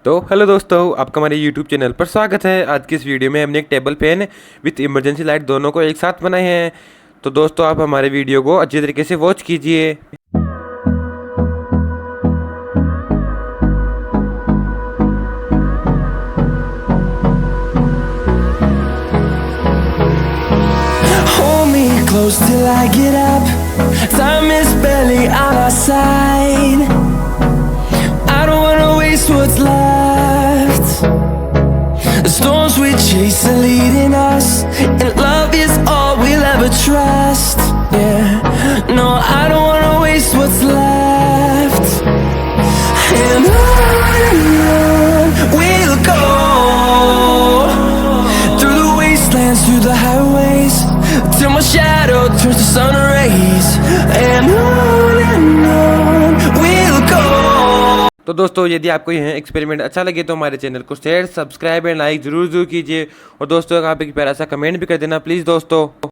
तो हेलो दोस्तों, आपका हमारे YouTube चैनल पर स्वागत है। आज की इस वीडियो में हमने एक table fan with emergency light दोनों को एक साथ बनाए हैं। तो दोस्तों, आप हमारे वीडियो को अच्छी तरीके से वॉच कीजिए। Hold me close till I get up. Time is barely on our side. I don't wanna waste what's left. The storms we chase are leading us, and love is all we'll ever trust. Yeah, no, I don't wanna waste what's left. And on we'll go, through the wastelands, through the highways, till my shadow turns to sun rays. And on we'll go. तो दोस्तों, यदि आपको यह experiment अच्छा लगे तो हमारे channel को शेयर, सब्सक्राइब एंड लाइक जरूर कीजिए। और दोस्तों, आप एक प्यारा सा कमेंट भी कर देना प्लीज़ दोस्तों।